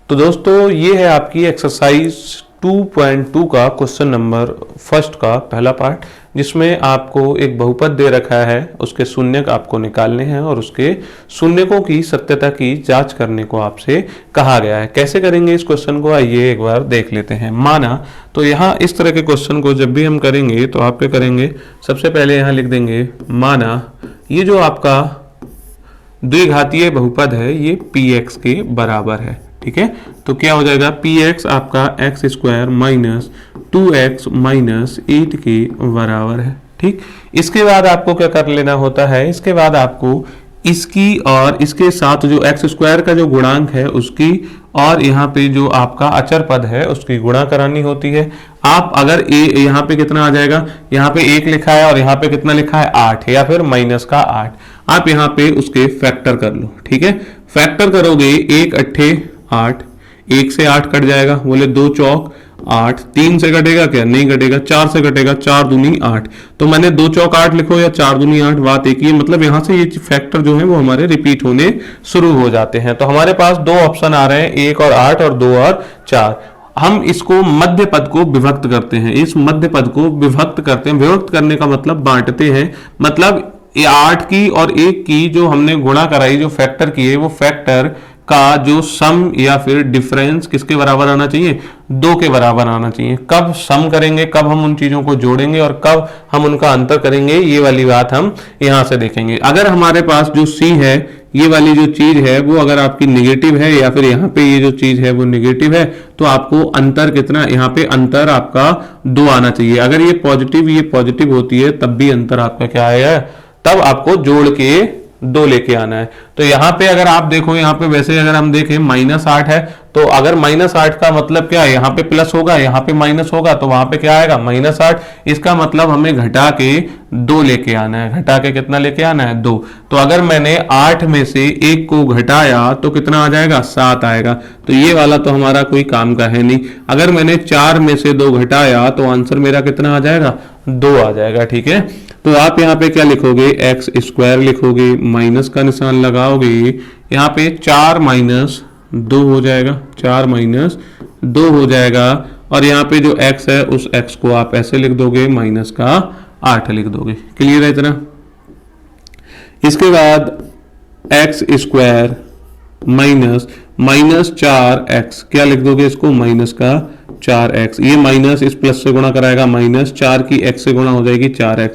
तो दोस्तों ये है आपकी एक्सरसाइज 2.2 का क्वेश्चन नंबर फर्स्ट का पहला पार्ट, जिसमें आपको एक बहुपद दे रखा है, उसके शून्यक आपको निकालने हैं और उसके शून्यकों की सत्यता की जांच करने को आपसे कहा गया है। कैसे करेंगे इस क्वेश्चन को, आइए एक बार देख लेते हैं। माना तो यहाँ इस तरह के क्वेश्चन को जब भी हम करेंगे तो आप क्या करेंगे, सबसे पहले यहाँ लिख देंगे माना ये जो आपका द्विघातीय बहुपद है ये px के बराबर है। ठीक है, तो क्या हो जाएगा, px आपका x square minus 2x minus 8 के बराबर है। ठीक, इसके बाद आपको क्या कर लेना होता है, इसके बाद आपको इसकी और इसके साथ जो एक्स स्क्वायर का जो गुणांक है उसकी और यहाँ पे जो आपका अचर पद है उसकी गुणा करानी होती है। आप अगर यहाँ पे कितना आ जाएगा, यहाँ पे 1 लिखा है और यहाँ पे कितना लिखा है 8 है, या फिर माइनस का 8, आप यहाँ पे उसके फैक्टर कर लो। ठीक है, फैक्टर करोगे 1 अट्ठे 8, 1 से 8 कट जाएगा, बोले 2 चौक 8, 3 से कटेगा क्या, नहीं कटेगा, 4 से कटेगा, 4 दूनी 8, तो मैंने 2 चौक 8 लिखो या 4 दूनी 8, बात एक ही है। मतलब यहां से ये फैक्टर जो है वो हमारे रिपीट होने शुरू हो जाते हैं। तो हमारे पास दो ऑप्शन आ रहे हैं, 1 और 8 और 2 और 4। हम इसको मध्य पद को विभक्त करते हैं, इस मध्य पद को विभक्त करते हैं। विभक्त करने का मतलब बांटते हैं, मतलब 8 की और 1 की जो हमने गुणा कराई, जो फैक्टर किए, वो फैक्टर का जो सम या फिर डिफरेंस किसके बराबर आना चाहिए, 2 के बराबर आना चाहिए। कब सम करेंगे, कब हम उन चीजों को जोड़ेंगे और कब हम उनका अंतर करेंगे, ये वाली बात हम यहां से देखेंगे। अगर हमारे पास जो c है, ये वाली जो चीज है वो अगर आपकी निगेटिव है या फिर यहाँ पे ये जो चीज है वो निगेटिव है, तो आपको अंतर कितना, यहाँ पे अंतर आपका 2 आना चाहिए। अगर ये पॉजिटिव होती है तब भी अंतर आपका क्या आएगा, तब आपको जोड़ के 2 लेके आना है। तो यहाँ पे अगर आप देखो, यहाँ पे वैसे अगर हम देखें -8 है, तो अगर -8 का मतलब क्या है, यहाँ पे प्लस होगा, यहाँ पे माइनस होगा, तो वहां पे क्या आएगा -8। इसका मतलब हमें घटा के 2 लेके आना है। घटा के कितना लेके आना है, 2। तो अगर मैंने 8 में से 1 को घटाया तो कितना आ जाएगा, 7 आएगा। तो ये वाला तो हमारा कोई काम का है नहीं। अगर मैंने 4 में से 2 घटाया तो आंसर मेरा कितना आ जाएगा, 2 आ जाएगा। ठीक है, तो आप यहाँ पे क्या लिखोगे, एक्स स्क्वायर लिखोगे, माइनस का निशान लगाओगे, यहाँ पे 4 माइनस 2 हो जाएगा, 4 माइनस 2 हो जाएगा, और यहाँ पे जो x है उस x को आप ऐसे लिख दोगे, माइनस का 8 लिख दोगे। क्लियर है इतना। इसके बाद एक्स स्क्वायर माइनस 4x, क्या लिख दोगे इसको, माइनस का 4x। ये माइनस इस प्लस से गुणा कराएगा माइनस, 4 की x से गुणा हो जाएगी 4x।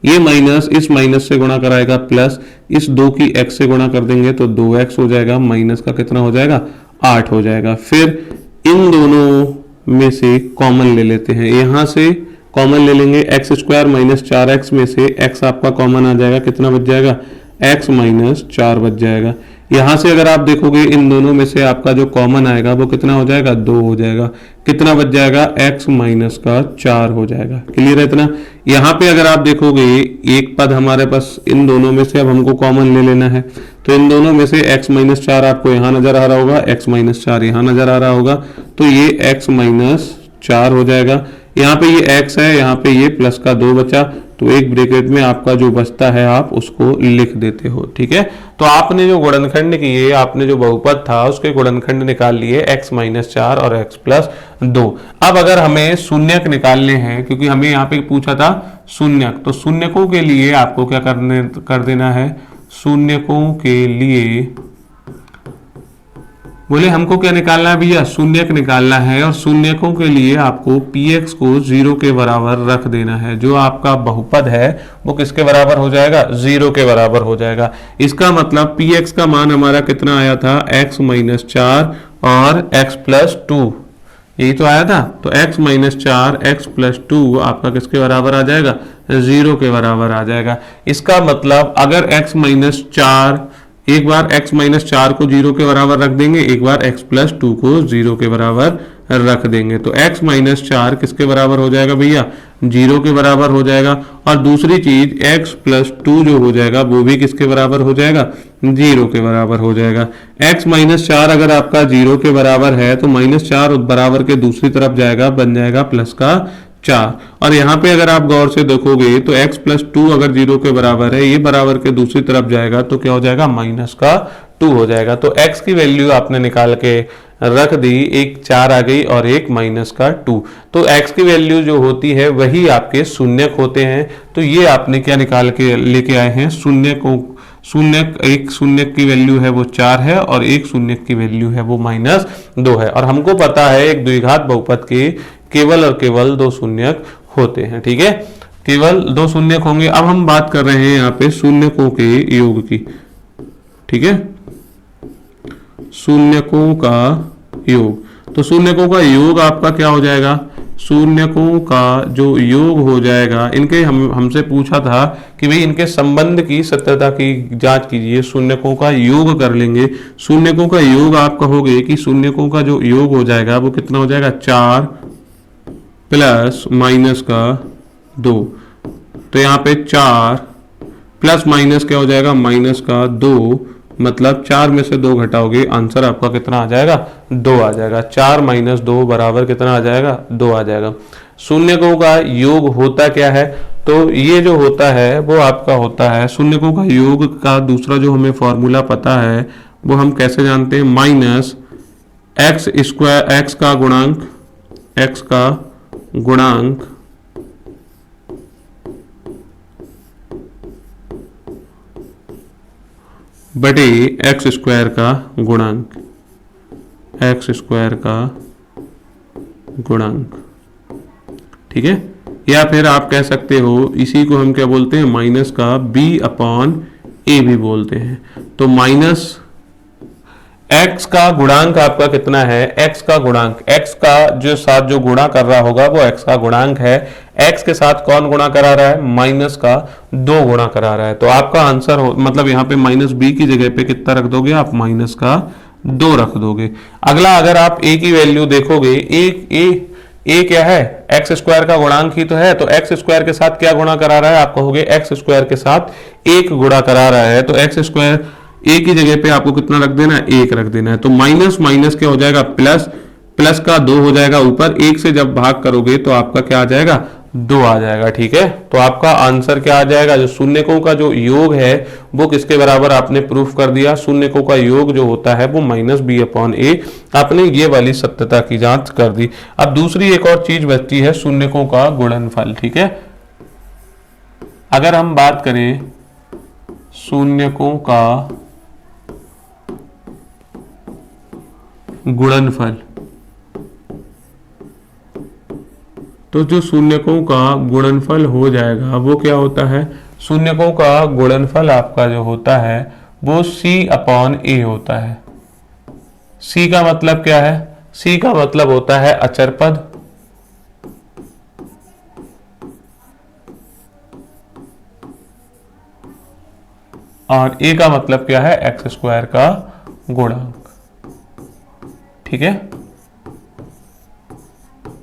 ये माइनस इस माइनस से गुणा कराएगा प्लस, इस 2 की x से गुणा कर देंगे तो 2x हो जाएगा, माइनस का कितना हो जाएगा, 8 हो जाएगा। फिर इन दोनों में से कॉमन ले लेते हैं, यहां से कॉमन ले लेंगे, एक्स स्क्वायर माइनस 4x में से x आपका कॉमन आ जाएगा, कितना बच जाएगा, x माइनस 4 बच जाएगा। यहां से अगर आप देखोगे इन दोनों में से आपका जो कॉमन आएगा वो कितना हो जाएगा, 2 हो जाएगा। कितना बच जाएगा, x माइनस का 4 हो जाएगा। क्लियर है इतना। यहाँ पे अगर आप देखोगे एक पद हमारे पास, इन दोनों में से अब हमको कॉमन ले लेना है, तो इन दोनों में से x माइनस 4 आपको यहाँ नजर आ रहा होगा, x माइनस 4 यहाँ नजर आ रहा होगा, तो ये x माइनस 4 हो जाएगा। यहाँ पे ये x है, यहाँ पे ये प्लस का 2 बचा, तो एक ब्रैकेट में आपका जो बचता है आप उसको लिख देते हो। ठीक है, तो आपने जो गुणनखंड किए, आपने जो बहुपद था उसके गुणनखंड निकाल लिए, x माइनस 4 और x प्लस 2। अब अगर हमें शून्यक निकालने हैं, क्योंकि हमें यहाँ पे पूछा था शून्यक, तो शून्यकों के लिए आपको क्या कर देना है, शून्यकों के लिए बोले हमको क्या निकालना है भैया, शून्यक निकालना है, और शून्यकों के लिए आपको px को 0 के बराबर रख देना है। जो आपका बहुपद है वो किसके बराबर हो जाएगा, 0 के बराबर हो जाएगा। इसका मतलब px का मान हमारा कितना आया था, x माइनस 4 और x प्लस 2, यही तो आया था। तो x माइनस 4 x प्लस 2 आपका किसके बराबर आ जाएगा, 0 के बराबर आ जाएगा। इसका मतलब अगर x माइनस 4, एक बार x माइनस 4 को 0 के बराबर रख देंगे, एक बार x प्लस 2 को 0 के बराबर रख देंगे, तो x माइनस 4 किसके बराबर हो जाएगा भैया, 0 के बराबर हो जाएगा। और दूसरी चीज x प्लस 2 जो हो जाएगा वो भी किसके बराबर हो जाएगा, 0 के बराबर हो जाएगा। x माइनस 4 अगर आपका 0 के बराबर है तो माइनस 4 बराबर के दूसरी तरफ जाएगा, बन जाएगा प्लस का 4। और यहाँ पे अगर आप गौर से देखोगे तो x प्लस 2 अगर 0 के बराबर है, ये बराबर के दूसरी तरफ जाएगा तो क्या हो जाएगा, माइनस का 2 हो जाएगा। तो x की वैल्यू आपने निकाल के रख दी, एक 4 आ गई और एक माइनस का 2। तो x की वैल्यू जो होती है वही आपके शून्यक होते हैं। तो ये आपने क्या निकाल के लेके आए हैं, शून्यकों, शून्यक, एक शून्यक की वैल्यू है वो 4 है और एक शून्यक की वैल्यू है वो -2 है। और हमको पता है एक द्विघात बहुपद के केवल और केवल 2 शून्यक होते हैं, ठीक है, केवल 2 शून्यक होंगे। अब हम बात कर रहे हैं यहाँ पे शून्यकों के योग की, ठीक है, शून्यकों का योग। तो शून्यकों का योग आपका क्या हो जाएगा, शून्यकों का जो योग हो जाएगा, इनके हमसे पूछा था कि भाई इनके संबंध की सत्यता की जांच कीजिए, शून्यकों का योग कर लेंगे। शून्यकों का योग आप कहोगे कि शून्यकों का जो योग हो जाएगा वो कितना हो जाएगा, 4 प्लस माइनस का 2। तो यहाँ पे 4 प्लस माइनस क्या हो जाएगा, माइनस का 2, मतलब 4 में से 2 घटाओगे, आंसर आपका कितना आ जाएगा, 2 आ जाएगा। 4 माइनस 2 बराबर कितना आ जाएगा, 2 आ जाएगा। शून्यकों का योग होता क्या है, तो ये जो होता है वो आपका होता है, शून्यकों का योग का दूसरा जो हमें फॉर्मूला पता है वो हम कैसे जानते हैं, माइनस एक्स स्क्वायर, एक्स का गुणांक, एक्स का गुणांक बटे एक्स स्क्वायर का गुणांक, एक्स स्क्वायर का गुणांक, ठीक है। या फिर आप कह सकते हो इसी को हम क्या बोलते हैं, माइनस का b/a भी बोलते हैं। तो माइनस x का गुणांक आपका कितना है, x का गुणांक, x का जो साथ जो गुणा कर रहा होगा वो x का गुणांक है। x के साथ कौन गुणा करा रहा है, माइनस का 2 गुणा करा रहा है। तो आपका आंसर हो, मतलब यहाँ पे -b की जगह पे कितना रख दोगे आप, माइनस का 2 रख दोगे। अगला अगर आप a की वैल्यू देखोगे, a क्या है, एक्स स्क्वायर का गुणांक ही तो है, तो एक्स स्क्वायर के साथ क्या गुणा करा रहा है, आप कहोगे एक्स स्क्वायर के साथ 1 गुणा करा रहा है। तो एक्स स्क्वायर ए की जगह पे आपको कितना रख देना है, 1 रख देना है। तो माइनस माइनस क्या हो जाएगा, प्लस, प्लस का 2 हो जाएगा ऊपर, 1 से जब भाग करोगे तो आपका क्या आ जाएगा, 2 आ जाएगा, ठीक है। तो आपका आंसर क्या आ जाएगा, जो शून्यकों का जो योग है वो किसके बराबर आपने प्रूफ कर दिया, शून्यकों का योग जो होता है वो -b/a। आपने ये वाली सत्यता की जांच कर दी। अब दूसरी एक और चीज बचती है, शून्यकों का गुणनफल, ठीक है। अगर हम बात करें शून्यकों का गुणनफल, तो जो शून्यकों का गुणनफल हो जाएगा वो क्या होता है, शून्यकों का गुणनफल आपका जो होता है वो c/a होता है। c का मतलब क्या है, c का मतलब होता है अचर पद, और a का मतलब क्या है, एक्स स्क्वायर का गुणांक, ठीक है।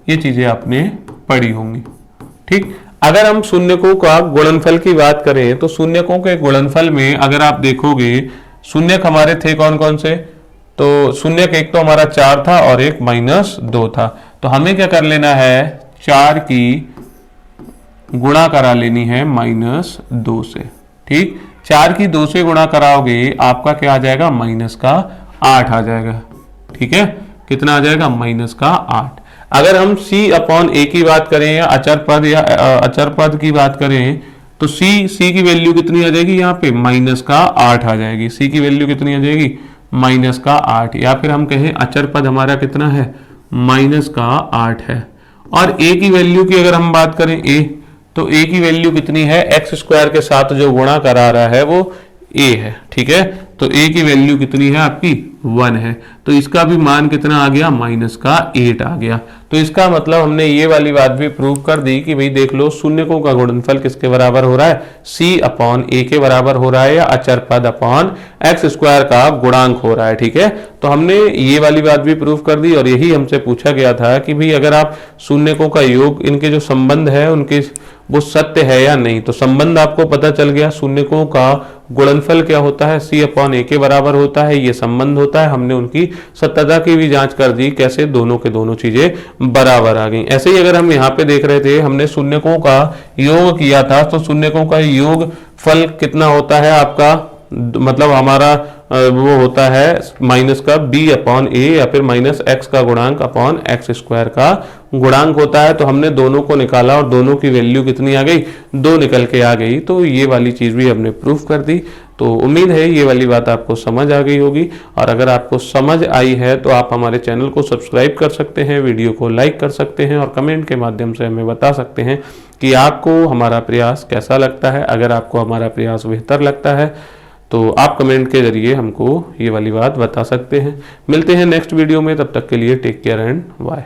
ये चीजें आपने पढ़ी होंगी, ठीक। अगर हम शून्यकों का गुणनफल की बात करें तो शून्यकों के गुणनफल में अगर आप देखोगे, शून्यक हमारे थे कौन कौन से, तो शून्यक एक तो हमारा 4 था और एक -2 था। तो हमें क्या कर लेना है, 4 की गुणा करा लेनी है -2 से, ठीक। 4 की 2 से गुणा कराओगे आपका क्या आ जाएगा, -8 आ जाएगा, ठीक है। कितना आ जाएगा, -8। अगर हम c/a की बात करें या अचर पद की बात करें तो c की वैल्यू कितनी आ जाएगी, यहाँ पे -8 आ जाएगी। c की वैल्यू कितनी आ जाएगी, -8। या फिर हम कहें अचर पद हमारा कितना है, -8 है। और a की वैल्यू की अगर हम बात करें a, तो a की वैल्यू कितनी है, एक्स स्क्वायर के साथ जो गुणा करा रहा है वो a है, ठीक है। तो a की वैल्यू कितनी है आपकी, 1 है। तो इसका भी मान कितना आ गया, -8 आ गया। तो इसका मतलब हमने ये वाली बात भी प्रूव कर दी कि भाई देख लो शून्यकों का गुणनफल किसके बराबर हो रहा है, c/a के बराबर हो रहा है, या अचर पद एक्स स्क्वायर का गुणांक हो रहा है, ठीक है। तो हमने ये वाली बात भी प्रूव कर दी। और यही हमसे पूछा गया था कि भाई अगर आप शून्यकों का योग, इनके जो संबंध है उनके वो सत्य है या नहीं। तो संबंध आपको पता चल गया, शून्यकों का गुणनफल क्या होता है, c अपॉन a के बराबर होता है। ये संबंध होता है। हमने उनकी सत्यता की भी जांच कर दी, कैसे, दोनों के दोनों चीजें बराबर आ गई। ऐसे ही अगर हम यहाँ पे देख रहे थे, हमने शून्यकों का योग किया था, तो शून्यकों का योग फल कितना होता है आपका, मतलब हमारा वो होता है माइनस का b अपॉन a या फिर माइनस x का गुणांक अपॉन x स्क्वायर का गुणांक होता है। तो हमने दोनों को निकाला और दोनों की वैल्यू कितनी आ गई, 2 निकल के आ गई। तो ये वाली चीज भी हमने प्रूफ कर दी। तो उम्मीद है ये वाली बात आपको समझ आ गई होगी, और अगर आपको समझ आई है तो आप हमारे चैनल को सब्सक्राइब कर सकते हैं, वीडियो को लाइक कर सकते हैं और कमेंट के माध्यम से हमें बता सकते हैं कि आपको हमारा प्रयास कैसा लगता है। अगर आपको हमारा प्रयास बेहतर लगता है तो आप कमेंट के जरिए हमको ये वाली बात बता सकते हैं। मिलते हैं नेक्स्ट वीडियो में, तब तक के लिए टेक केयर एंड बाय।